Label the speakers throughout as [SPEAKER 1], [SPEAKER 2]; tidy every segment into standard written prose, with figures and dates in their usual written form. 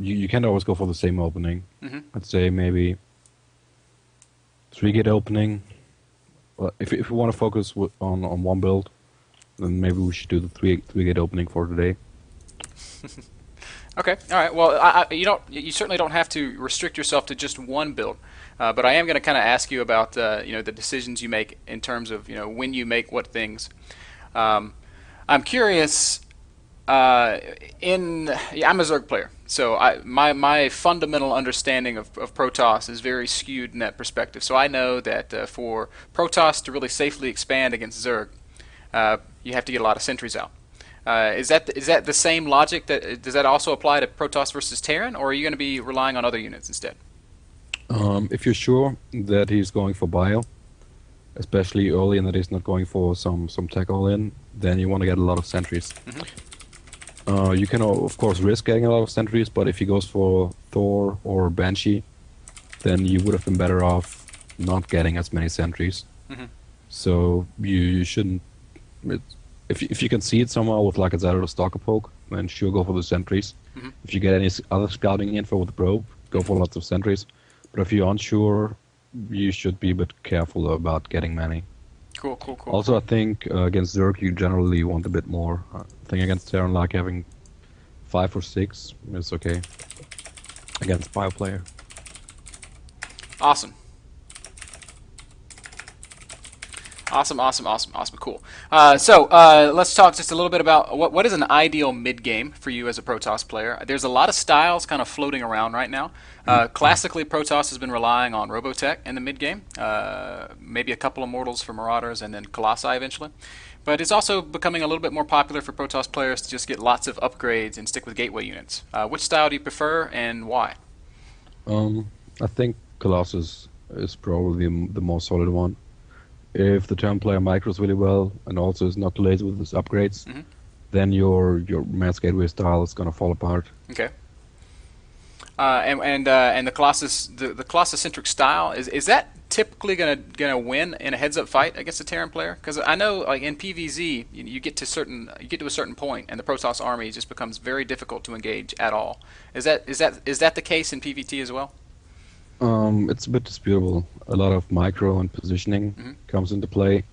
[SPEAKER 1] you can't always go for the same opening.
[SPEAKER 2] Mm-hmm.
[SPEAKER 1] I'd say maybe 3-gate opening. Well, if you want to focus on one build, then maybe we should do the three-gate opening for today.
[SPEAKER 2] Okay. All right. Well, you certainly don't have to restrict yourself to just one build, but I am going to kind of ask you about the decisions you make in terms of when you make what things. Um, I'm curious. I'm a Zerg player, so my fundamental understanding of Protoss is very skewed in that perspective. So I know that for Protoss to really safely expand against Zerg, you have to get a lot of sentries out. Is that the same logic? Does that also apply to Protoss versus Terran, or are you going to be relying on other units instead?
[SPEAKER 1] If you're sure that he's going for bio, especially early, and that he's not going for some tech all in, then you want to get a lot of sentries.
[SPEAKER 2] Mm-hmm.
[SPEAKER 1] You can of course risk getting a lot of sentries, but if he goes for Thor or Banshee, then you would have been better off not getting as many sentries.
[SPEAKER 2] Mm-hmm.
[SPEAKER 1] So you shouldn't. If you can see it somehow with like a Zed or a Stalker poke, then sure go for the sentries.
[SPEAKER 2] Mm-hmm.
[SPEAKER 1] If you get any other scouting info with the probe, go for lots of sentries. But if you're unsure, you should be a bit careful about getting many.
[SPEAKER 2] Cool, cool, cool.
[SPEAKER 1] Also, I think against Zerg you generally want a bit more. I think against Terran, like having 5 or 6 is okay. Against bio player.
[SPEAKER 2] Awesome. Awesome, awesome, awesome, awesome, cool. So let's talk just a little bit about what is an ideal mid game for you as a Protoss player. There's a lot of styles kind of floating around right now. Classically, Protoss has been relying on Robotech in the mid game, maybe a couple of Mortals for Marauders, and then Colossi eventually. But it's also becoming a little bit more popular for Protoss players to just get lots of upgrades and stick with gateway units. Which style do you prefer, and why?
[SPEAKER 1] I think Colossus is probably the most solid one. If the Terran player micros really well and also is not too lazy with his upgrades,
[SPEAKER 2] Mm-hmm.
[SPEAKER 1] then your mass gateway style is gonna fall apart.
[SPEAKER 2] Okay. And the Colossus centric style is that typically gonna win in a heads up fight against a Terran player? Because I know like in PvZ you get to a certain point and the Protoss army just becomes very difficult to engage at all. Is that the case in PvT as well?
[SPEAKER 1] It's a bit disputable. A lot of micro and positioning
[SPEAKER 2] Mm-hmm.
[SPEAKER 1] comes into play.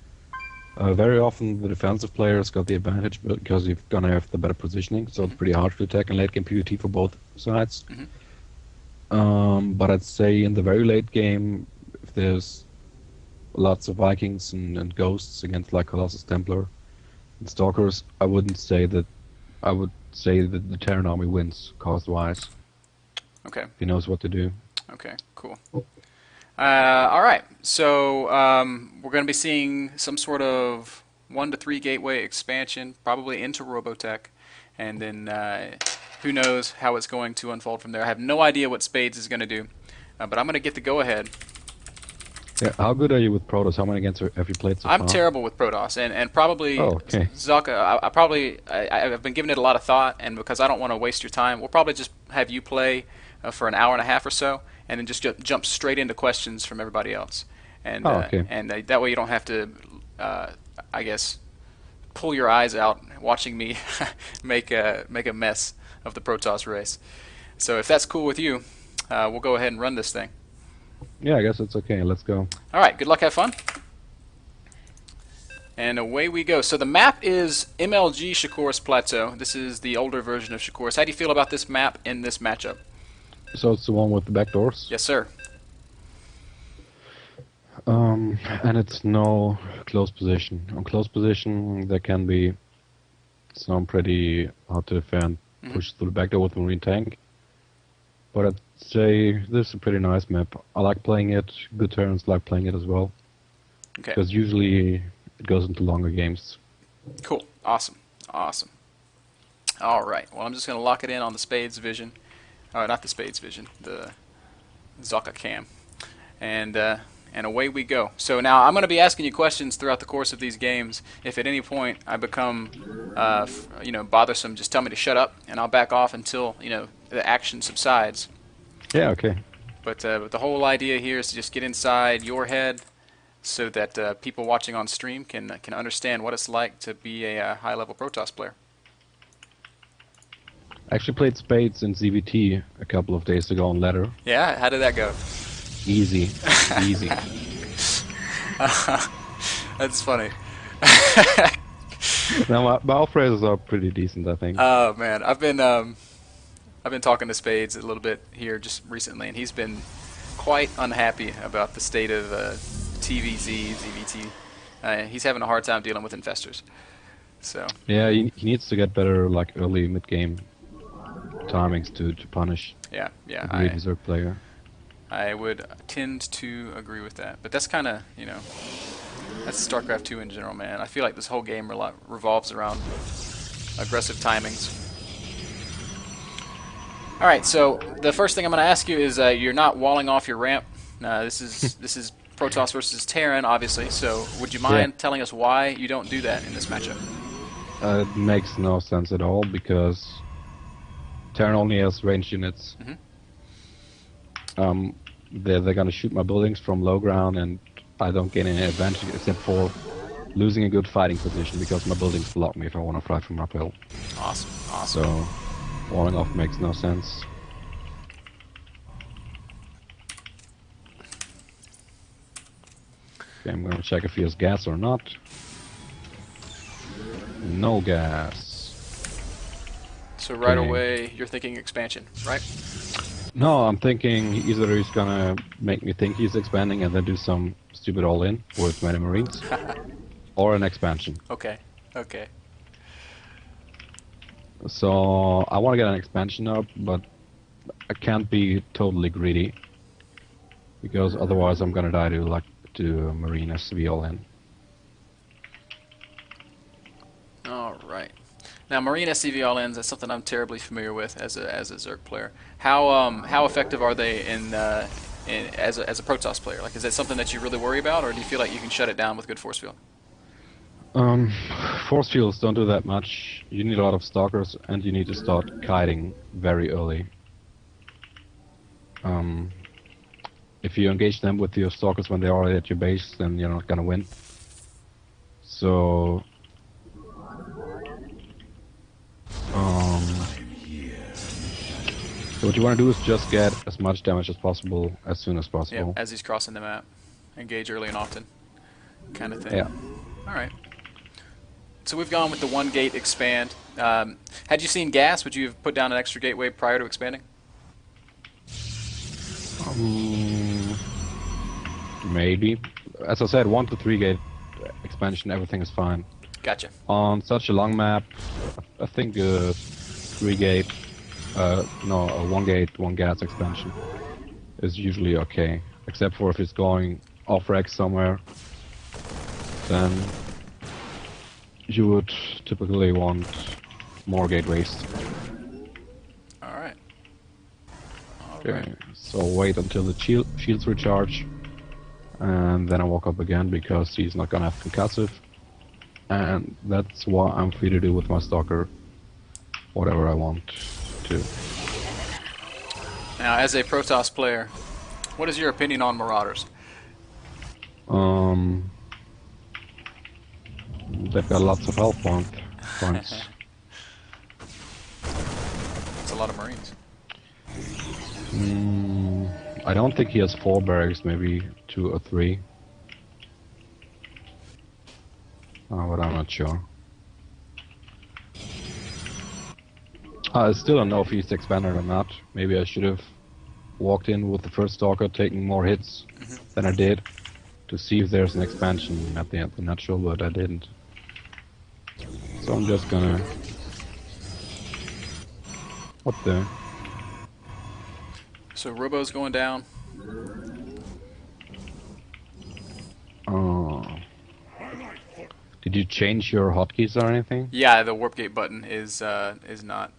[SPEAKER 1] Very often the defensive players got the advantage because you're gonna have the better positioning, so it's pretty hard to attack in late game PvT for both sides.
[SPEAKER 2] Mm-hmm.
[SPEAKER 1] But I'd say in the very late game, if there's lots of Vikings and Ghosts against like Colossus Templar and Stalkers, I would say that the Terran army wins cost-wise.
[SPEAKER 2] Okay.
[SPEAKER 1] He knows what to do.
[SPEAKER 2] Okay. Cool. All right. So we're going to be seeing some sort of 1 to 3 gateway expansion, probably into Robotech, and then who knows how it's going to unfold from there. I have no idea what Spades is going to do, but I'm going to get the go-ahead.
[SPEAKER 1] Yeah, how good are you with Protoss? How many games have you played so far?
[SPEAKER 2] I'm terrible with Protoss, and probably
[SPEAKER 1] okay.
[SPEAKER 2] Socke. I've been giving it a lot of thought, and because I don't want to waste your time, we'll probably just have you play for an hour and a half or so, and then just jump straight into questions from everybody else, and
[SPEAKER 1] okay.
[SPEAKER 2] That way you don't have to, I guess, pull your eyes out watching me make a mess of the Protoss race. So if that's cool with you, we'll go ahead and run this thing.
[SPEAKER 1] Yeah, I guess it's okay. Let's go.
[SPEAKER 2] All right, good luck, have fun. And away we go. So the map is MLG Shakuris Plateau. This is the older version of Shakuris. How do you feel about this map in this matchup?
[SPEAKER 1] So it's the one with the back doors?
[SPEAKER 2] Yes, sir.
[SPEAKER 1] And it's no close position. On close position, there can be some pretty hard to defend push through the back door with Marine tank. But I'd say this is a pretty nice map. I like playing it. Good turns like playing it as well.
[SPEAKER 2] Okay.
[SPEAKER 1] Because usually it goes into longer games.
[SPEAKER 2] Cool. Awesome. Awesome. All right. Well, I'm just going to lock it in on the Spades vision. Not the Spades vision. The Socke cam. And away we go. So now I'm going to be asking you questions throughout the course of these games. If at any point I become, bothersome, just tell me to shut up, and I'll back off until the action subsides.
[SPEAKER 1] Yeah. Okay.
[SPEAKER 2] But the whole idea here is to just get inside your head, so that people watching on stream can understand what it's like to be a high-level Protoss player.
[SPEAKER 1] Actually played spades in CVT a couple of days ago on ladder.
[SPEAKER 2] Yeah, how did that go?
[SPEAKER 1] Easy, easy.
[SPEAKER 2] That's funny.
[SPEAKER 1] Now my operators are pretty decent, I think.
[SPEAKER 2] Oh man, I've been talking to Spades a little bit here just recently, and he's been quite unhappy about the state of TVZ, ZVT. He's having a hard time dealing with infestors. So
[SPEAKER 1] Yeah, he needs to get better, like early mid-game timings to punish
[SPEAKER 2] yeah,
[SPEAKER 1] a great Zerg player.
[SPEAKER 2] I would tend to agree with that. But that's kind of, that's StarCraft 2 in general, man. I feel like this whole game revolves around aggressive timings. All right, so the first thing I'm going to ask you is you're not walling off your ramp. This is Protoss versus Terran, obviously. So would you mind telling us why you don't do that in this matchup?
[SPEAKER 1] It makes no sense at all because Terran only has ranged units.
[SPEAKER 2] Mm-hmm.
[SPEAKER 1] They're gonna shoot my buildings from low ground, and I don't gain any advantage except for losing a good fighting position because my buildings block me if I want to fight from uphill.
[SPEAKER 2] Awesome, awesome.
[SPEAKER 1] So walling off makes no sense. Okay, I'm gonna check if he has gas or not. No gas.
[SPEAKER 2] So right
[SPEAKER 1] Okay.
[SPEAKER 2] away, you're thinking expansion, right?
[SPEAKER 1] No, I'm thinking either he's gonna make me think he's expanding and then do some stupid all-in with many Marines, or an expansion.
[SPEAKER 2] Okay, okay.
[SPEAKER 1] So I want to get an expansion up, but I can't be totally greedy because otherwise I'm gonna die to Marine SV all-in.
[SPEAKER 2] All right. Now, Marine SCV all-ins, that's something I'm terribly familiar with as a Zerg player. How effective are they as a Protoss player? Like, is that something that you really worry about, or do you feel like you can shut it down with good force field?
[SPEAKER 1] Force fields don't do that much. You need a lot of stalkers, and you need to start kiting very early. If you engage them with your stalkers when they're already at your base, then you're not gonna win. So what you want to do is just get as much damage as possible as soon as possible.
[SPEAKER 2] Yeah, as he's crossing the map. Engage early and often, kind of thing.
[SPEAKER 1] Yeah.
[SPEAKER 2] All right. So we've gone with the one gate expand. Had you seen gas, would you have put down an extra gateway prior to expanding?
[SPEAKER 1] Maybe. As I said, 1 to 3 gate expansion, everything is fine.
[SPEAKER 2] Gotcha.
[SPEAKER 1] On such a long map, I think 3 gate, no, a 1 gate, 1 gas expansion is usually okay. Except for if it's going off rack somewhere, then you would typically want more gateways.
[SPEAKER 2] Alright.
[SPEAKER 1] Okay, so wait until the shields recharge, and then I walk up again because he's not gonna have concussive. And that's what I'm free to do with my stalker, whatever I want to.
[SPEAKER 2] Now, as a Protoss player, what is your opinion on Marauders?
[SPEAKER 1] They've got lots of health points.
[SPEAKER 2] It's a lot of Marines.
[SPEAKER 1] I don't think he has 4 barracks, maybe 2 or 3. But I'm not sure. I still don't know if he's expanded or not. Maybe I should have walked in with the first stalker, taking more hits than I did, to see if there's an expansion at the end. I'm not sure, but I didn't. So I'm just gonna... What the...
[SPEAKER 2] So Robo's going down.
[SPEAKER 1] Oh. Did you change your hotkeys or anything?
[SPEAKER 2] Yeah, the warp gate button is not.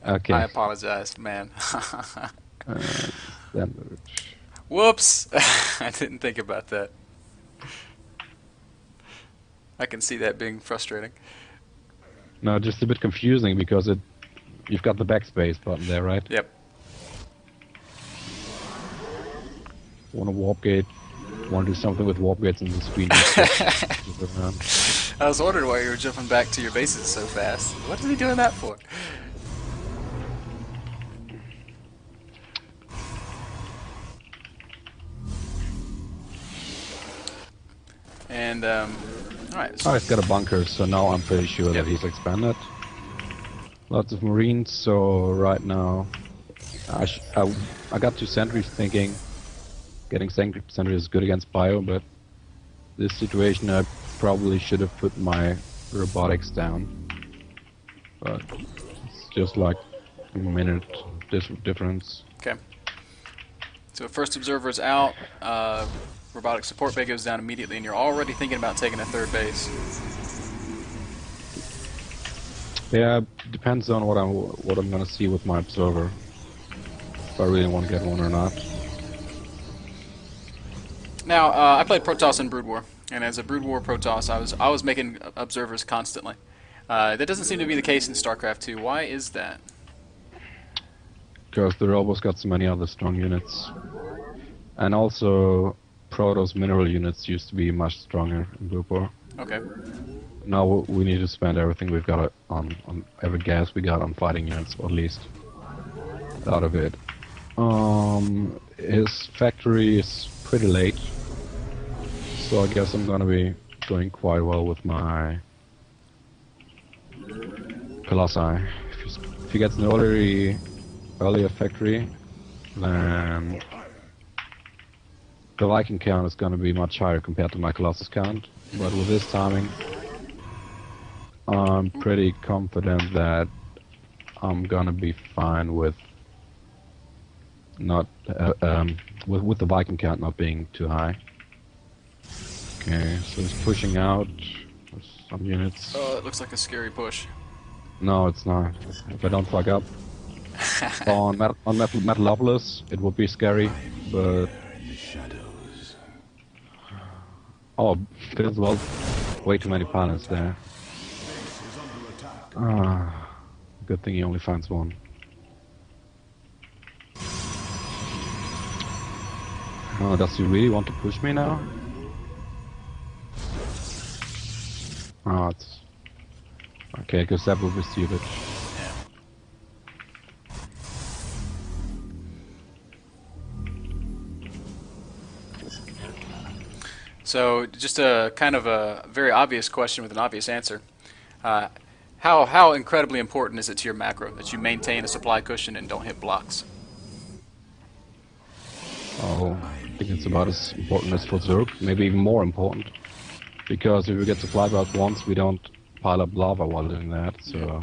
[SPEAKER 1] Okay.
[SPEAKER 2] I apologize, man.
[SPEAKER 1] Then...
[SPEAKER 2] Whoops! I didn't think about that. I can see that being frustrating.
[SPEAKER 1] No, just a bit confusing because you've got the backspace button there, right?
[SPEAKER 2] Yep.
[SPEAKER 1] Want to warp gate? Want to do something with warp gates and the screen?
[SPEAKER 2] I was wondering why you were jumping back to your bases so fast. What is he doing that for? And all right. So
[SPEAKER 1] Oh, he's got a bunker, so now I'm pretty sure that he's expanded. Lots of Marines, so right now I got 2 sentries thinking getting sentries is good against bio, but this situation I probably should have put my robotics down. But it's just like a minute difference.
[SPEAKER 2] okay. So first observer's out. Robotic support bay goes down immediately, and you're already thinking about taking a 3rd base.
[SPEAKER 1] Yeah, depends on what I'm gonna see with my observer. If I really want to get one or not.
[SPEAKER 2] Now, I played Protoss in Brood War, and as a Brood War Protoss, I was making observers constantly. That doesn't seem to be the case in StarCraft 2. Why is that?
[SPEAKER 1] Because the robots got so many other strong units. And also, Protoss mineral units used to be much stronger in Brood War.
[SPEAKER 2] Okay.
[SPEAKER 1] Now we need to spend everything we've got on every gas we got on fighting units, or at least out of it. His factory is pretty late, so I guess I'm gonna be doing quite well with my Colossi. If he gets an earlier factory, then the Viking count is gonna be much higher compared to my Colossus count. But with this timing, I'm pretty confident that I'm gonna be fine with not with the Viking count not being too high. Okay, so he's pushing out some units.
[SPEAKER 2] Oh, it looks like a scary push.
[SPEAKER 1] No, it's not. If I don't fuck up on Metalopolis, it would be scary, but oh, there's well way too many pilots there. Good thing he only finds one. Oh, does he really want to push me now? Oh, it's okay, because that would be stupid.
[SPEAKER 2] Yeah. So, just a kind of a very obvious question with an obvious answer. How incredibly important is it to your macro that you maintain a supply cushion and don't hit blocks?
[SPEAKER 1] Oh, I think it's about as important as for Zerg, maybe even more important. Because if we get supply blocks once, we don't pile up lava while doing that, so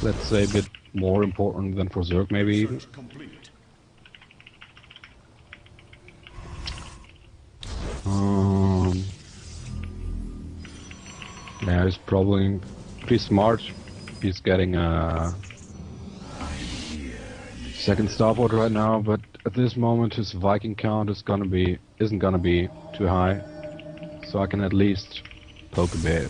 [SPEAKER 1] let's say a bit more important than for Zerg, maybe even. Yeah, he's probably pretty smart. He's getting a second starboard right now, but at this moment his Viking count isn't gonna be too high, so I can at least poke a bit.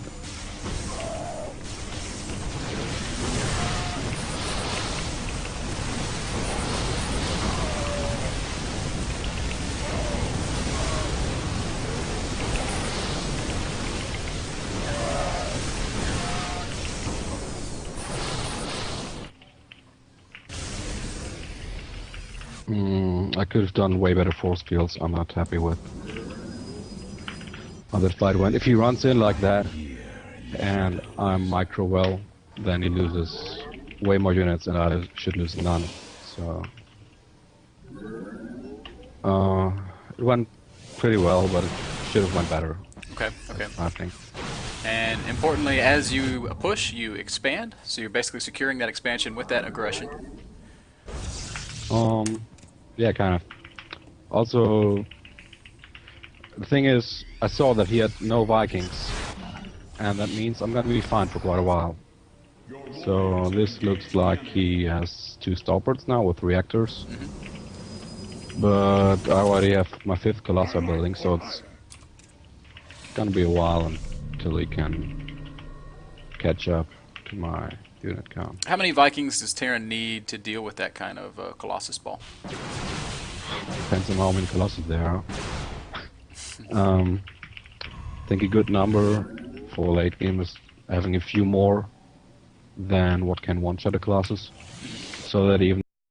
[SPEAKER 1] I could have done way better force fields. I'm not happy with how that fight went. If he runs in like that and I'm micro well, then he loses way more units and I should lose none. So it went pretty well, but it should have went better.
[SPEAKER 2] Okay, okay.
[SPEAKER 1] I think.
[SPEAKER 2] And importantly, as you push, you expand. So you're basically securing that expansion with that aggression.
[SPEAKER 1] Yeah, kind of. Also, the thing is, I saw that he had no Vikings, and that means I'm gonna be fine for quite a while. So this looks like he has 2 starports now with reactors. But I already have my 5th Colossi building, so it's gonna be a while until he can catch up to my unit count.
[SPEAKER 2] How many Vikings does Terran need to deal with that kind of Colossus ball?
[SPEAKER 1] Depends on how many Colossus there are. I think a good number for late game is having a few more than what can one-shot a Colossus, so that even